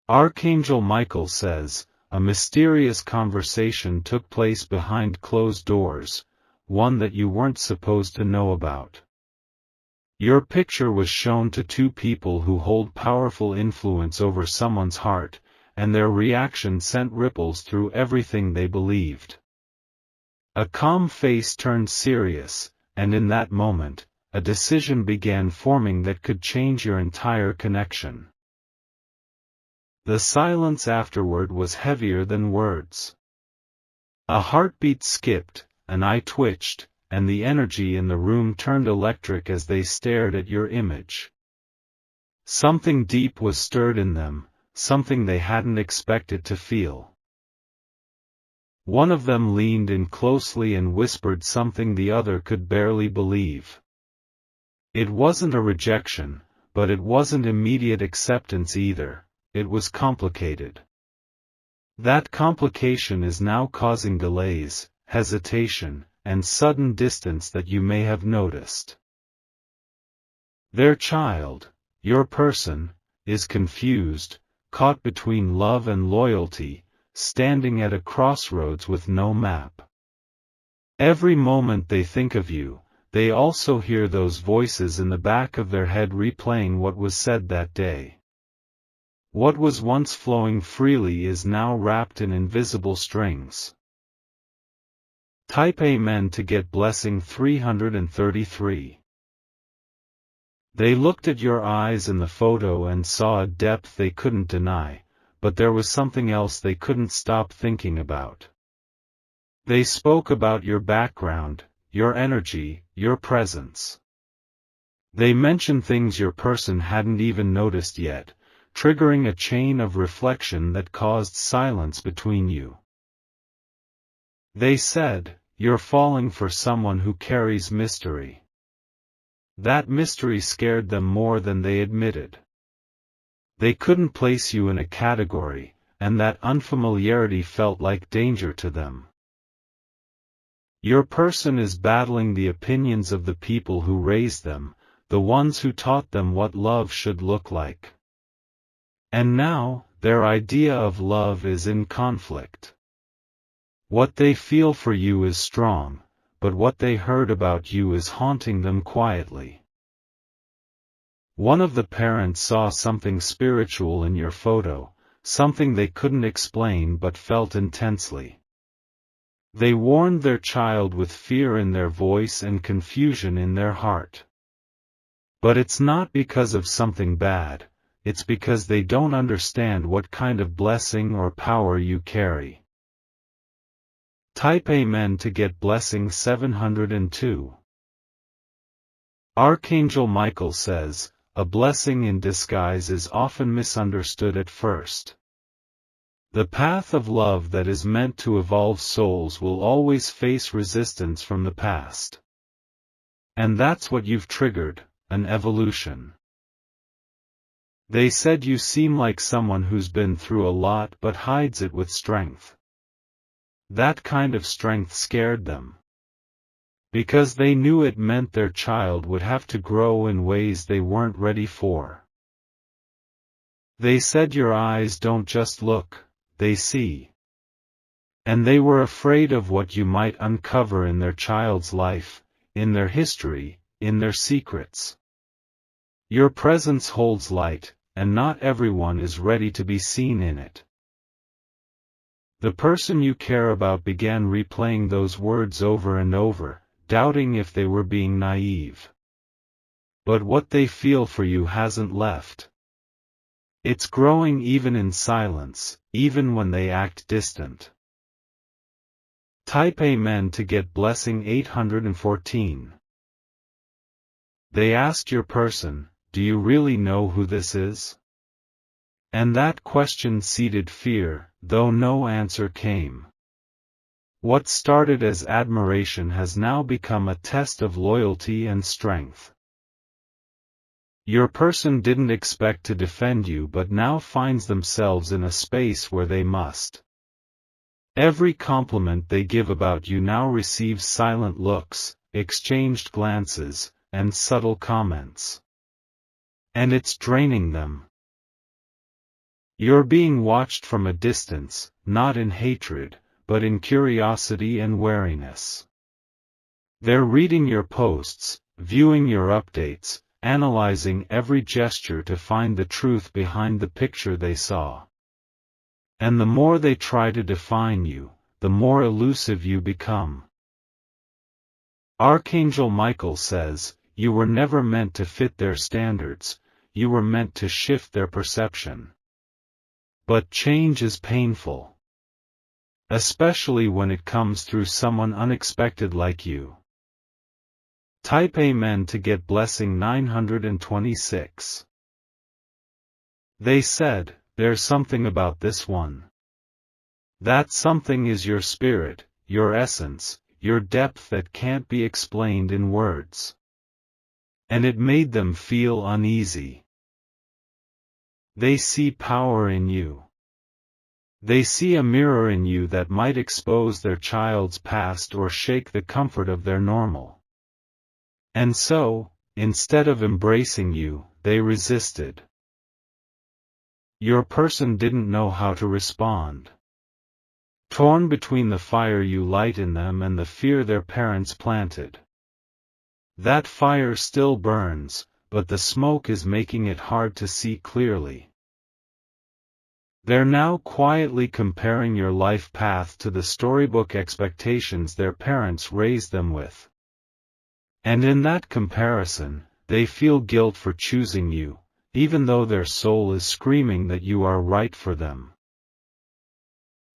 Archangel Michael says, a mysterious conversation took place behind closed doors, one that you weren't supposed to know about. Your picture was shown to two people who hold powerful influence over someone's heart, and their reaction sent ripples through everything they believed. A calm face turned serious, and in that moment, a decision began forming that could change your entire connection. The silence afterward was heavier than words. A heartbeat skipped, an eye twitched, and the energy in the room turned electric as they stared at your image. Something deep was stirred in them, something they hadn't expected to feel. One of them leaned in closely and whispered something the other could barely believe. It wasn't a rejection, but it wasn't immediate acceptance either. It was complicated. That complication is now causing delays, hesitation, and sudden distance that you may have noticed. Their child, your person, is confused, caught between love and loyalty, standing at a crossroads with no map. Every moment they think of you, they also hear those voices in the back of their head replaying what was said that day. What was once flowing freely is now wrapped in invisible strings. Type Amen to get blessing 333. They looked at your eyes in the photo and saw a depth they couldn't deny, but there was something else they couldn't stop thinking about. They spoke about your background, your energy, your presence. They mentioned things your person hadn't even noticed yet, triggering a chain of reflection that caused silence between you. They said, "You're falling for someone who carries mystery." That mystery scared them more than they admitted. They couldn't place you in a category, and that unfamiliarity felt like danger to them. Your person is battling the opinions of the people who raised them, the ones who taught them what love should look like. And now, their idea of love is in conflict. What they feel for you is strong, but what they heard about you is haunting them quietly. One of the parents saw something spiritual in your photo, something they couldn't explain but felt intensely. They warned their child with fear in their voice and confusion in their heart. But it's not because of something bad, it's because they don't understand what kind of blessing or power you carry. Type Amen to get blessing 702. Archangel Michael says, a blessing in disguise is often misunderstood at first. The path of love that is meant to evolve souls will always face resistance from the past. And that's what you've triggered, an evolution. They said you seem like someone who's been through a lot but hides it with strength. That kind of strength scared them. Because they knew it meant their child would have to grow in ways they weren't ready for. They said your eyes don't just look, they see. And they were afraid of what you might uncover in their child's life, in their history, in their secrets. Your presence holds light, and not everyone is ready to be seen in it. The person you care about began replaying those words over and over, doubting if they were being naive. But what they feel for you hasn't left. It's growing even in silence, even when they act distant. Type Amen to get blessing 814. They asked your person, do you really know who this is? And that question seeded fear, though no answer came. What started as admiration has now become a test of loyalty and strength. Your person didn't expect to defend you but now finds themselves in a space where they must. Every compliment they give about you now receives silent looks, exchanged glances, and subtle comments. And it's draining them. You're being watched from a distance, not in hatred, but in curiosity and wariness. They're reading your posts, viewing your updates, analyzing every gesture to find the truth behind the picture they saw. And the more they try to define you, the more elusive you become. Archangel Michael says, you were never meant to fit their standards, you were meant to shift their perception. But change is painful. Especially when it comes through someone unexpected like you. Type Amen to get blessing 926. They said, there's something about this one. That something is your spirit, your essence, your depth that can't be explained in words. And it made them feel uneasy. They see power in you. They see a mirror in you that might expose their child's past or shake the comfort of their normal. And so, instead of embracing you, they resisted. Your person didn't know how to respond. Torn between the fire you light in them and the fear their parents planted. That fire still burns, but the smoke is making it hard to see clearly. They're now quietly comparing your life path to the storybook expectations their parents raised them with. And in that comparison, they feel guilt for choosing you, even though their soul is screaming that you are right for them.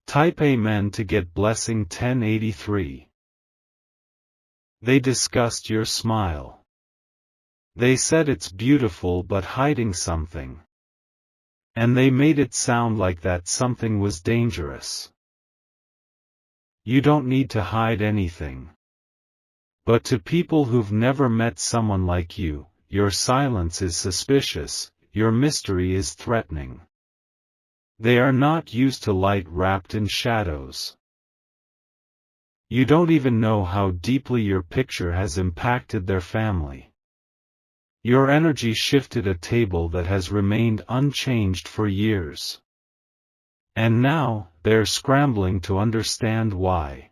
Type Amen to get blessing 1083. They discussed your smile. They said it's beautiful but hiding something. And they made it sound like that something was dangerous. You don't need to hide anything. But to people who've never met someone like you, your silence is suspicious, your mystery is threatening. They are not used to light wrapped in shadows. You don't even know how deeply your picture has impacted their family. Your energy shifted a table that has remained unchanged for years. And now, they're scrambling to understand why.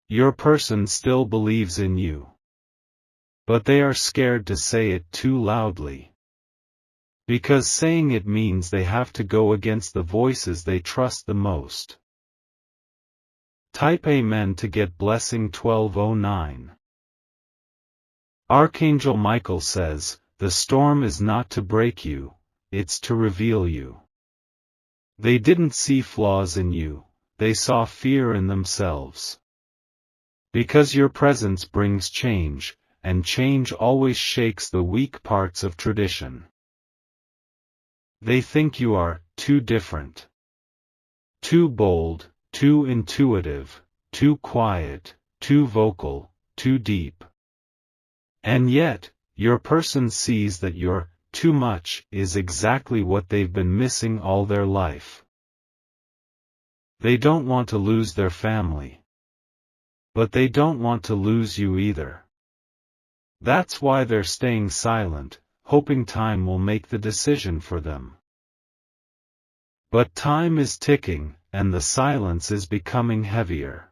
Your person still believes in you. But they are scared to say it too loudly. Because saying it means they have to go against the voices they trust the most. Type Amen to get blessing 1209. Archangel Michael says, the storm is not to break you, it's to reveal you. They didn't see flaws in you, they saw fear in themselves. Because your presence brings change, and change always shakes the weak parts of tradition. They think you are too different. Too bold, too intuitive, too quiet, too vocal, too deep. And yet, your person sees that your too much is exactly what they've been missing all their life. They don't want to lose their family. But they don't want to lose you either. That's why they're staying silent, hoping time will make the decision for them. But time is ticking, and the silence is becoming heavier.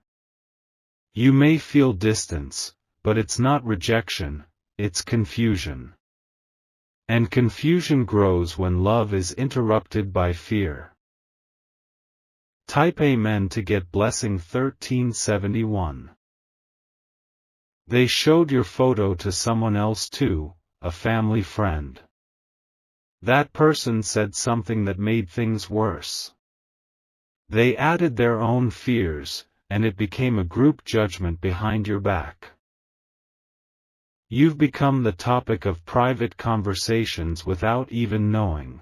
You may feel distance, but it's not rejection, it's confusion. And confusion grows when love is interrupted by fear. Type Amen to get blessing 1371. They showed your photo to someone else too, a family friend. That person said something that made things worse. They added their own fears, and it became a group judgment behind your back. You've become the topic of private conversations without even knowing.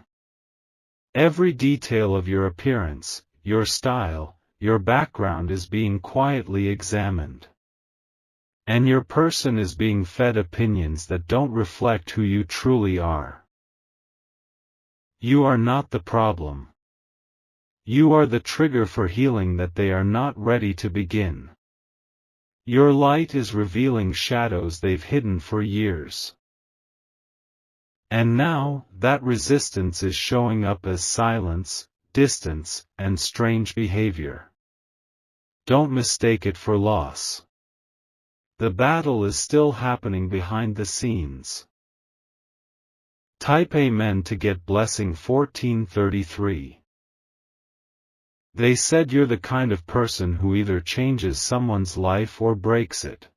Every detail of your appearance, your style, your background is being quietly examined. And your person is being fed opinions that don't reflect who you truly are. You are not the problem. You are the trigger for healing that they are not ready to begin. Your light is revealing shadows they've hidden for years. And now, that resistance is showing up as silence, distance, and strange behavior. Don't mistake it for loss. The battle is still happening behind the scenes. Type Amen to get blessing 1433. They said you're the kind of person who either changes someone's life or breaks it.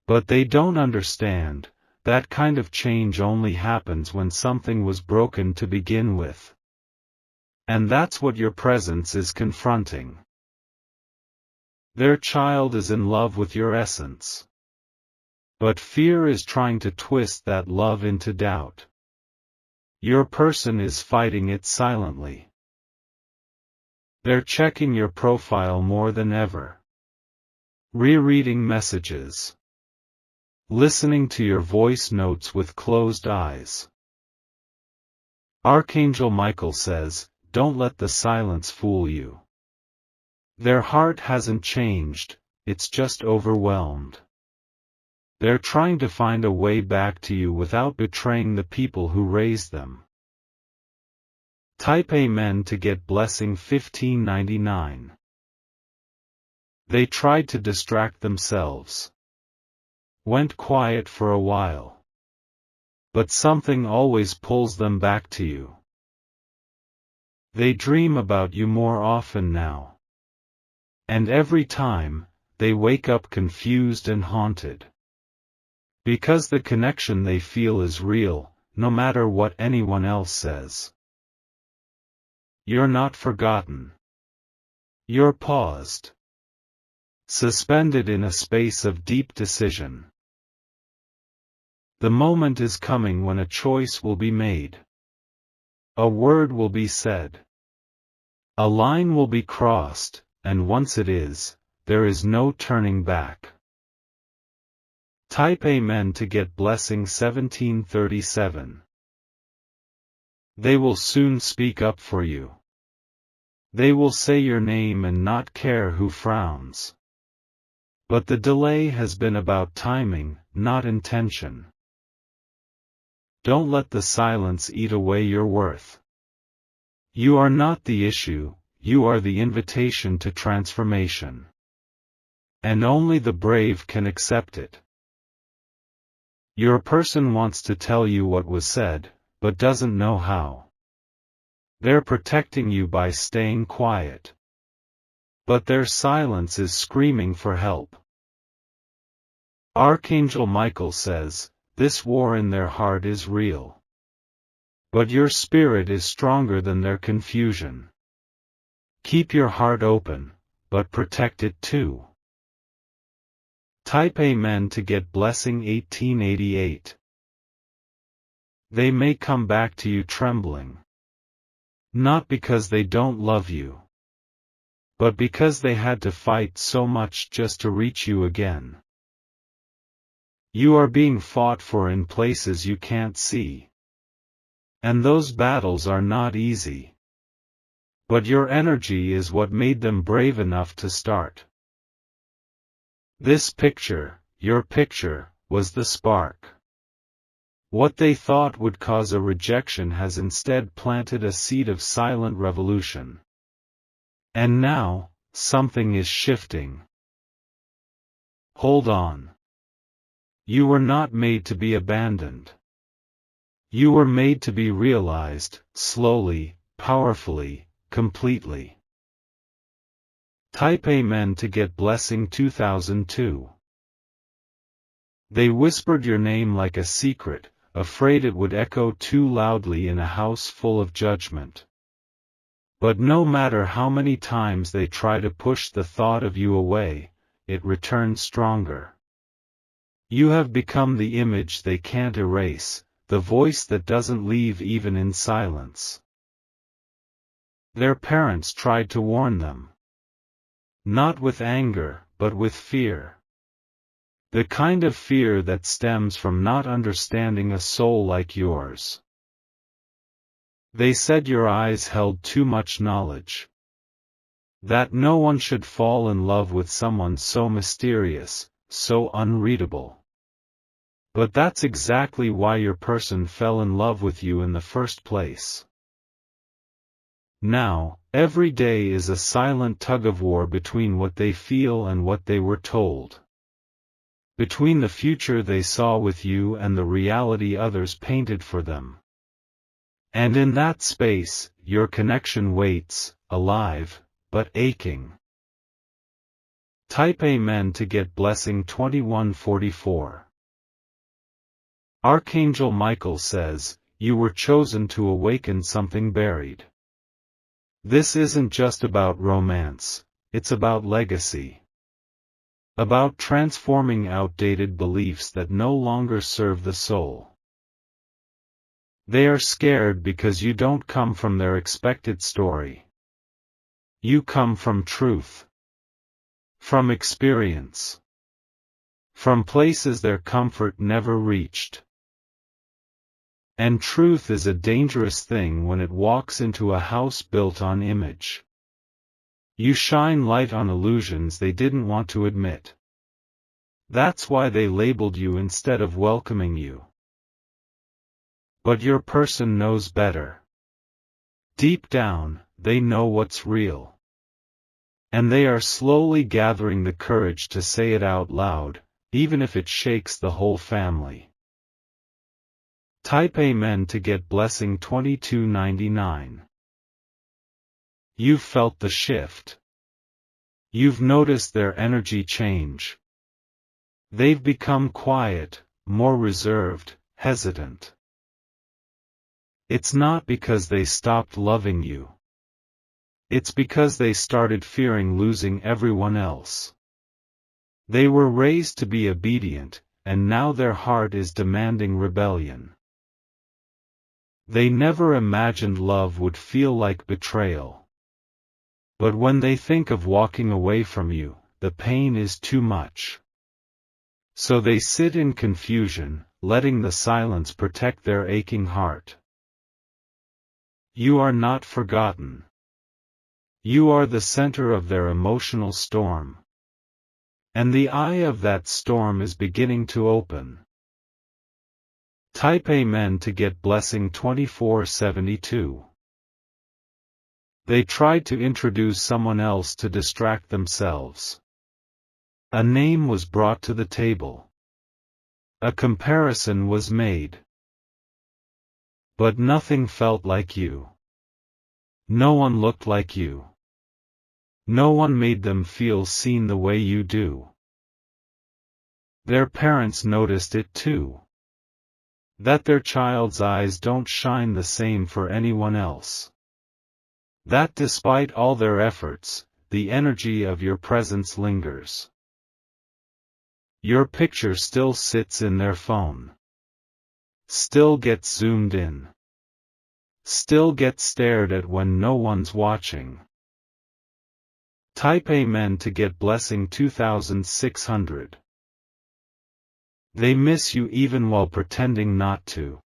But they don't understand, that kind of change only happens when something was broken to begin with. And that's what your presence is confronting. Their child is in love with your essence. But fear is trying to twist that love into doubt. Your person is fighting it silently. They're checking your profile more than ever. Rereading messages. Listening to your voice notes with closed eyes. Archangel Michael says, don't let the silence fool you. Their heart hasn't changed, it's just overwhelmed. They're trying to find a way back to you without betraying the people who raised them. Type Amen to get blessing 1599. They tried to distract themselves. Went quiet for a while. But something always pulls them back to you. They dream about you more often now. And every time, they wake up confused and haunted. Because the connection they feel is real, no matter what anyone else says. You're not forgotten. You're paused. Suspended in a space of deep decision. The moment is coming when a choice will be made. A word will be said. A line will be crossed, and once it is, there is no turning back. Type Amen to get blessing 1737. They will soon speak up for you. They will say your name and not care who frowns. But the delay has been about timing, not intention. Don't let the silence eat away your worth. You are not the issue, you are the invitation to transformation. And only the brave can accept it. Your person wants to tell you what was said, but doesn't know how. They're protecting you by staying quiet. But their silence is screaming for help. Archangel Michael says, this war in their heart is real. But your spirit is stronger than their confusion. Keep your heart open, but protect it too. Type Amen to get blessing 1888. They may come back to you trembling. Not because they don't love you. But because they had to fight so much just to reach you again. You are being fought for in places you can't see. And those battles are not easy. But your energy is what made them brave enough to start. This picture, your picture, was the spark. What they thought would cause a rejection has instead planted a seed of silent revolution. And now, something is shifting. Hold on. You were not made to be abandoned. You were made to be realized, slowly, powerfully, completely. Type Amen to get blessing 2002. They whispered your name like a secret, afraid it would echo too loudly in a house full of judgment. But no matter how many times they try to push the thought of you away, it returns stronger. You have become the image they can't erase, the voice that doesn't leave even in silence. Their parents tried to warn them. Not with anger, but with fear. The kind of fear that stems from not understanding a soul like yours. They said your eyes held too much knowledge. That no one should fall in love with someone so mysterious, so unreadable. But that's exactly why your person fell in love with you in the first place. Now, every day is a silent tug-of-war between what they feel and what they were told. Between the future they saw with you and the reality others painted for them. And in that space, your connection waits, alive, but aching. Type Amen to get blessing 2144. Archangel Michael says, you were chosen to awaken something buried. This isn't just about romance, it's about legacy. About transforming outdated beliefs that no longer serve the soul. They are scared because you don't come from their expected story. You come from truth. From experience. From places their comfort never reached. And truth is a dangerous thing when it walks into a house built on image. You shine light on illusions they didn't want to admit. That's why they labeled you instead of welcoming you. But your person knows better. Deep down, they know what's real. And they are slowly gathering the courage to say it out loud, even if it shakes the whole family. Type Amen to get blessing 2299. You've felt the shift. You've noticed their energy change. They've become quiet, more reserved, hesitant. It's not because they stopped loving you. It's because they started fearing losing everyone else. They were raised to be obedient, and now their heart is demanding rebellion. They never imagined love would feel like betrayal. But when they think of walking away from you, the pain is too much. So they sit in confusion, letting the silence protect their aching heart. You are not forgotten. You are the center of their emotional storm. And the eye of that storm is beginning to open. Type Amen to get blessing 2472. They tried to introduce someone else to distract themselves. A name was brought to the table. A comparison was made. But nothing felt like you. No one looked like you. No one made them feel seen the way you do. Their parents noticed it too. That their child's eyes don't shine the same for anyone else. That despite all their efforts, the energy of your presence lingers. Your picture still sits in their phone. Still gets zoomed in. Still gets stared at when no one's watching. Type Amen to get blessing 2600. They miss you even while pretending not to.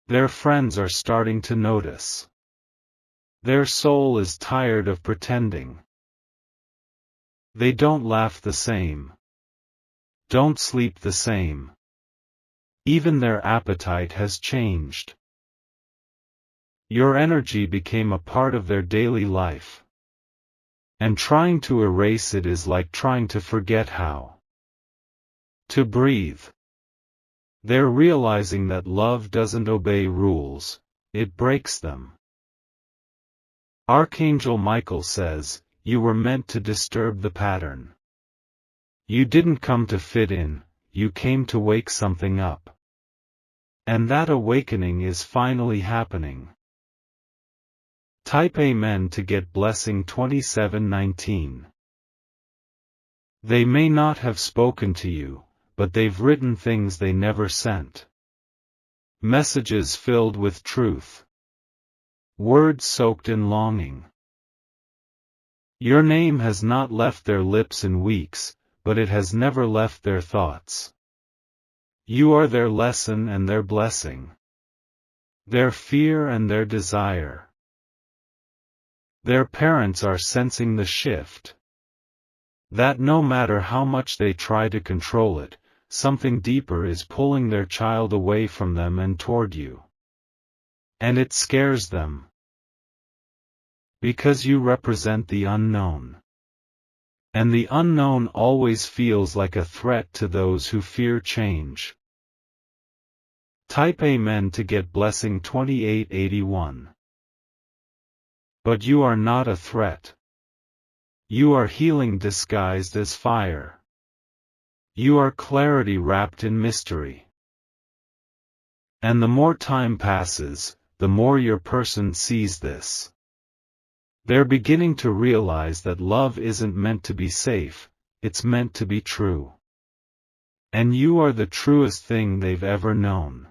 Their friends are starting to notice. Their soul is tired of pretending. They don't laugh the same. Don't sleep the same. Even their appetite has changed. Your energy became a part of their daily life. And trying to erase it is like trying to forget how to breathe. They're realizing that love doesn't obey rules, it breaks them. Archangel Michael says, you were meant to disturb the pattern. You didn't come to fit in, you came to wake something up. And that awakening is finally happening. Type Amen to get blessing 2719. They may not have spoken to you, but they've written things they never sent. Messages filled with truth. Words soaked in longing. Your name has not left their lips in weeks, but it has never left their thoughts. You are their lesson and their blessing. Their fear and their desire. Their parents are sensing the shift. That no matter how much they try to control it, something deeper is pulling their child away from them and toward you. And it scares them. Because you represent the unknown. And the unknown always feels like a threat to those who fear change. Type Amen to get blessing 2881. But you are not a threat. You are healing disguised as fire. You are clarity wrapped in mystery. And the more time passes, the more your person sees this. They're beginning to realize that love isn't meant to be safe, it's meant to be true. And you are the truest thing they've ever known.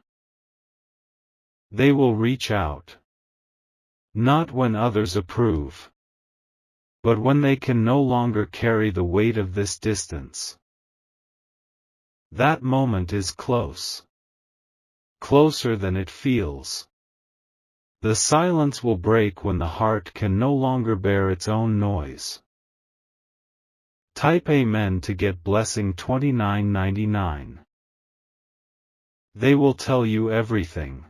They will reach out. Not when others approve. But when they can no longer carry the weight of this distance. That moment is close. Closer than it feels. The silence will break when the heart can no longer bear its own noise. Type Amen to get blessing 2999. They will tell you everything.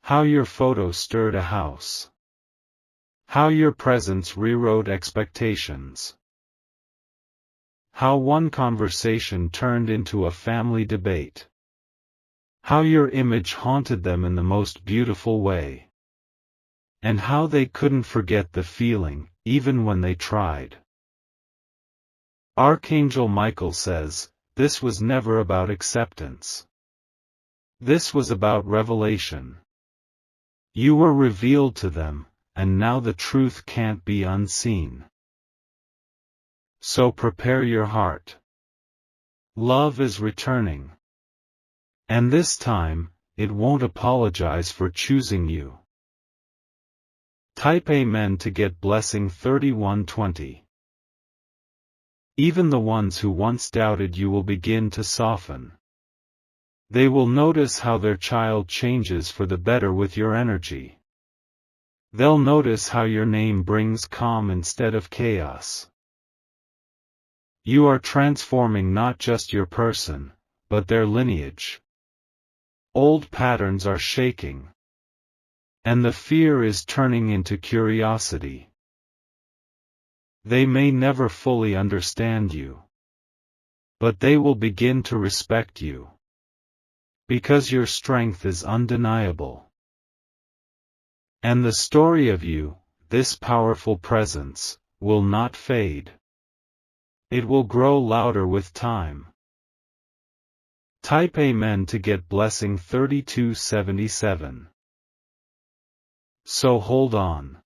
How your photo stirred a house. How your presence rewrote expectations. How one conversation turned into a family debate. How your image haunted them in the most beautiful way. And how they couldn't forget the feeling, even when they tried. Archangel Michael says, this was never about acceptance. This was about revelation. You were revealed to them, and now the truth can't be unseen. So prepare your heart. Love is returning. And this time, it won't apologize for choosing you. Type Amen to get blessing 3120. Even the ones who once doubted you will begin to soften. They will notice how their child changes for the better with your energy. They'll notice how your name brings calm instead of chaos. You are transforming not just your person, but their lineage. Old patterns are shaking. And the fear is turning into curiosity. They may never fully understand you. But they will begin to respect you. Because your strength is undeniable. And the story of you, this powerful presence, will not fade. It will grow louder with time. Type Amen to get blessing 3277. So hold on.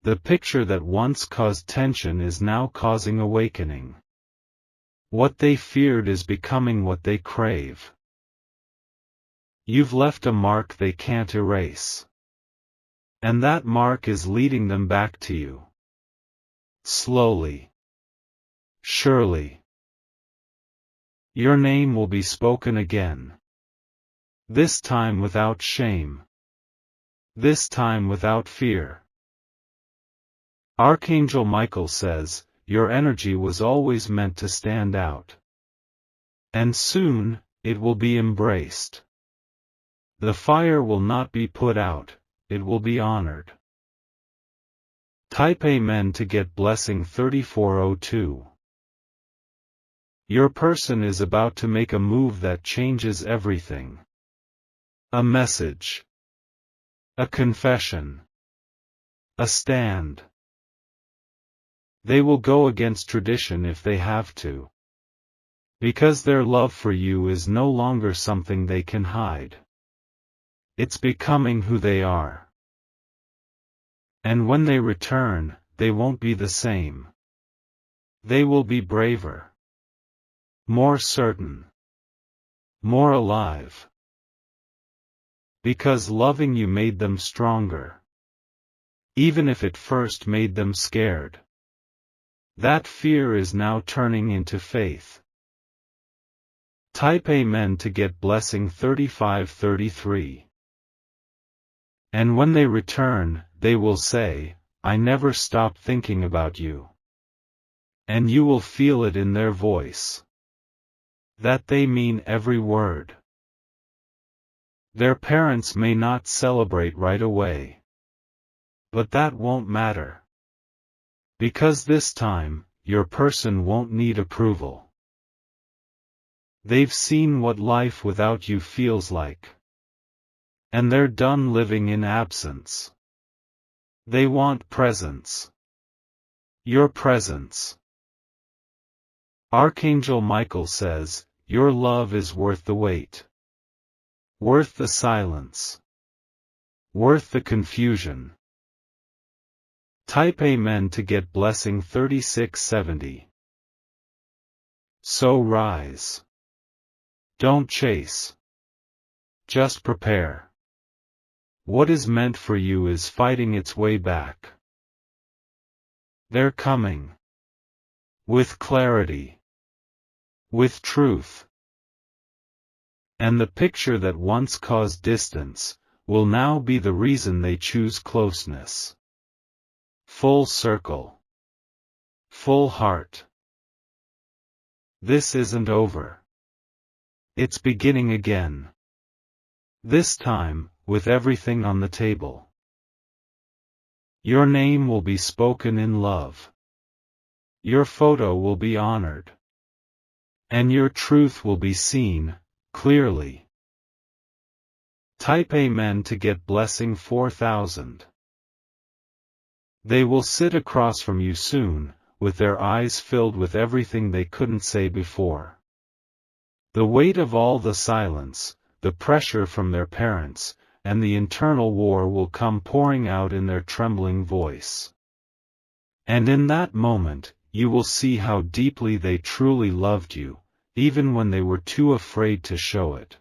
The picture that once caused tension is now causing awakening. What they feared is becoming what they crave. You've left a mark they can't erase. And that mark is leading them back to you. Slowly. Surely. Your name will be spoken again. This time without shame. This time without fear. Archangel Michael says, your energy was always meant to stand out. And soon, it will be embraced. The fire will not be put out, it will be honored. Type Amen to get blessing 3402. Your person is about to make a move that changes everything. A message. A confession. A stand. They will go against tradition if they have to. Because their love for you is no longer something they can hide. It's becoming who they are. And when they return, they won't be the same. They will be braver. More certain. More alive. Because loving you made them stronger. Even if it first made them scared. That fear is now turning into faith. Type Amen to get blessing 3533. And when they return, they will say, I never stopped thinking about you. And you will feel it in their voice. that they mean every word. Their parents may not celebrate right away. But that won't matter. Because this time, your person won't need approval. They've seen what life without you feels like. And they're done living in absence. They want presence. Your presence. Archangel Michael says, your love is worth the wait. Worth the silence. Worth the confusion. Type Amen to get blessing 3670. So rise. Don't chase. Just prepare. What is meant for you is fighting its way back. They're coming. With clarity. With truth. And the picture that once caused distance, will now be the reason they choose closeness. Full circle. Full heart. This isn't over. It's beginning again. This time, with everything on the table. Your name will be spoken in love. Your photo will be honored. And your truth will be seen, clearly. Type Amen to get blessing 4000. They will sit across from you soon, with their eyes filled with everything they couldn't say before. The weight of all the silence, the pressure from their parents, and the internal war will come pouring out in their trembling voice. And in that moment, you will see how deeply they truly loved you, even when they were too afraid to show it.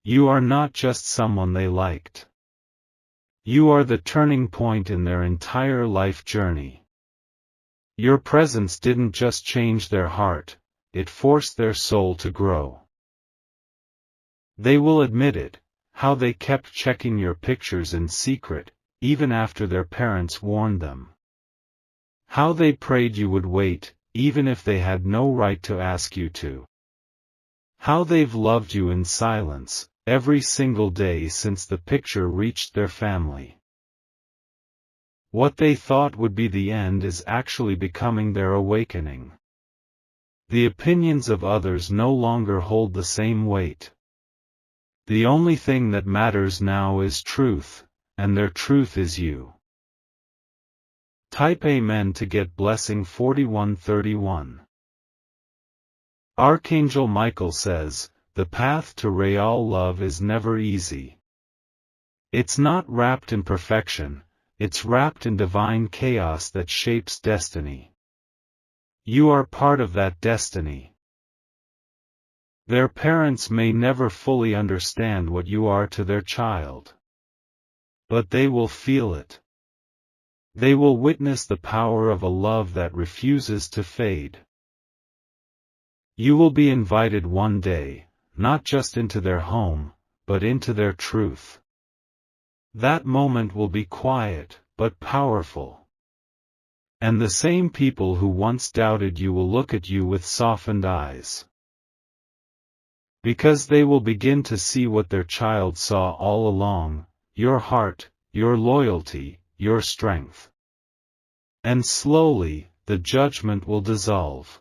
You are not just someone they liked. You are the turning point in their entire life journey. Your presence didn't just change their heart, it forced their soul to grow. They will admit it, how they kept checking your pictures in secret, even after their parents warned them. How they prayed you would wait, even if they had no right to ask you to. How they've loved you in silence, every single day since the picture reached their family. What they thought would be the end is actually becoming their awakening. The opinions of others no longer hold the same weight. The only thing that matters now is truth, and their truth is you. Type Amen to get blessing 4131. Archangel Michael says, the path to real love is never easy. It's not wrapped in perfection, it's wrapped in divine chaos that shapes destiny. You are part of that destiny. Their parents may never fully understand what you are to their child. But they will feel it. They will witness the power of a love that refuses to fade. You will be invited one day, not just into their home, but into their truth. That moment will be quiet, but powerful. And the same people who once doubted you will look at you with softened eyes. Because they will begin to see what their child saw all along, your heart, your loyalty, your strength. And slowly, the judgment will dissolve.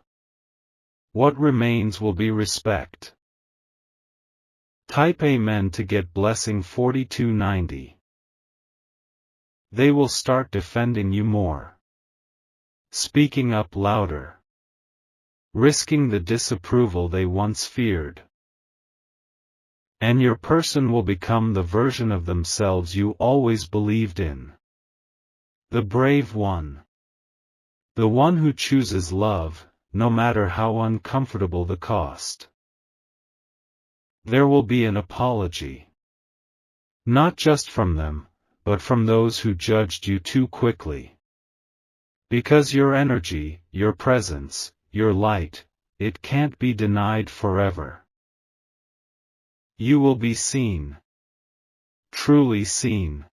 What remains will be respect. Type Amen to get blessing 4290. They will start defending you more. Speaking up louder. Risking the disapproval they once feared. And your person will become the version of themselves you always believed in. The brave one. The one who chooses love, no matter how uncomfortable the cost. There will be an apology. Not just from them, but from those who judged you too quickly. Because your energy, your presence, your light, it can't be denied forever. You will be seen. Truly seen.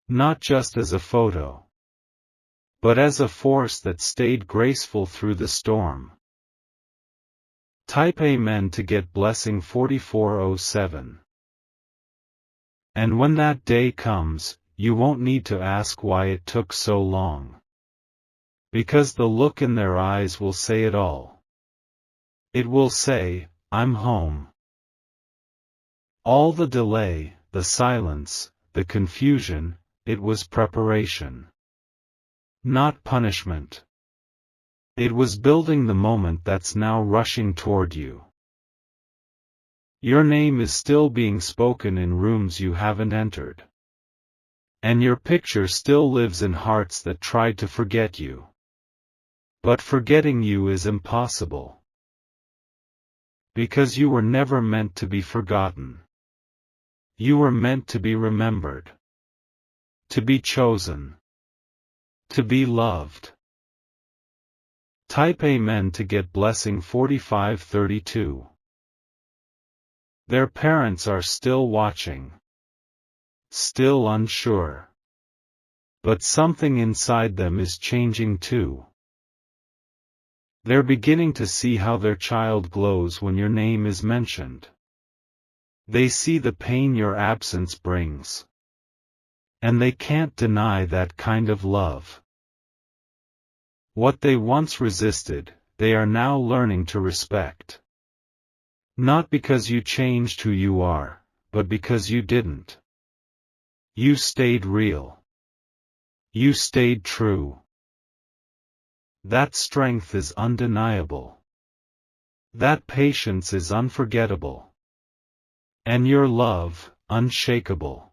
Not just as a photo, but as a force that stayed graceful through the storm. Type Amen to get blessing 4407. And when that day comes, you won't need to ask why it took so long. Because the look in their eyes will say it all. It will say, I'm home. All the delay, the silence, the confusion, it was preparation. Not punishment. It was building the moment that's now rushing toward you. Your name is still being spoken in rooms you haven't entered. And your picture still lives in hearts that tried to forget you. But forgetting you is impossible. Because you were never meant to be forgotten. You were meant to be remembered. To be chosen. To be loved. Type Amen to get blessing 4532. Their parents are still watching. Still unsure. But something inside them is changing too. They're beginning to see how their child glows when your name is mentioned. They see the pain your absence brings. And they can't deny that kind of love. What they once resisted, they are now learning to respect. Not because you changed who you are, but because you didn't. You stayed real. You stayed true. That strength is undeniable. That patience is unforgettable. And your love, unshakable.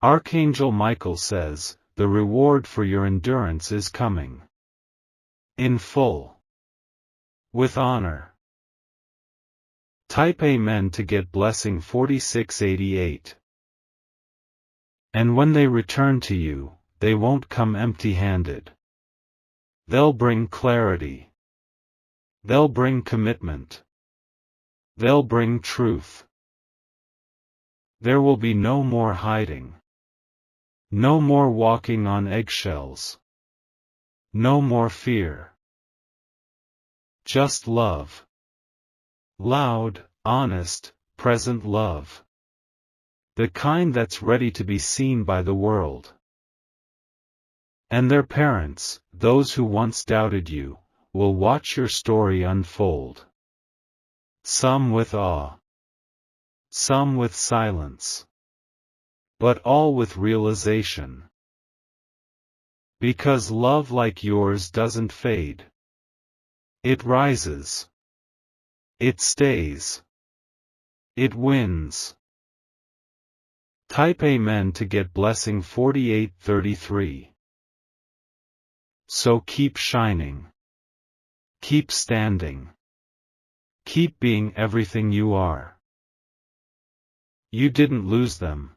Archangel Michael says, the reward for your endurance is coming. In full. With honor. Type Amen to get blessing 4688. And when they return to you, they won't come empty-handed. They'll bring clarity. They'll bring commitment. They'll bring truth. There will be no more hiding. No more walking on eggshells. No more fear. Just love. Loud, honest, present love. The kind that's ready to be seen by the world. And their parents, those who once doubted you, will watch your story unfold. Some with awe. Some with silence. But all with realization. Because love like yours doesn't fade. It rises. It stays. It wins. Type Amen to get blessing 4833. So keep shining. Keep standing. Keep being everything you are. You didn't lose them.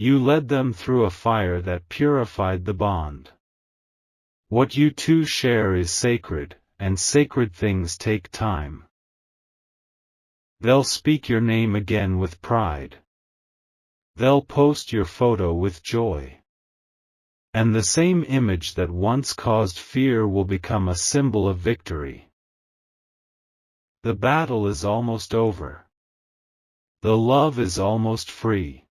You led them through a fire that purified the bond. What you two share is sacred, and sacred things take time. They'll speak your name again with pride. They'll post your photo with joy. And the same image that once caused fear will become a symbol of victory. The battle is almost over. The love is almost free.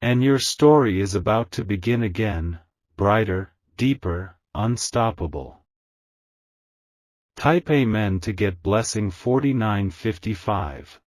And your story is about to begin again, brighter, deeper, unstoppable. Type Amen to get blessing 4955.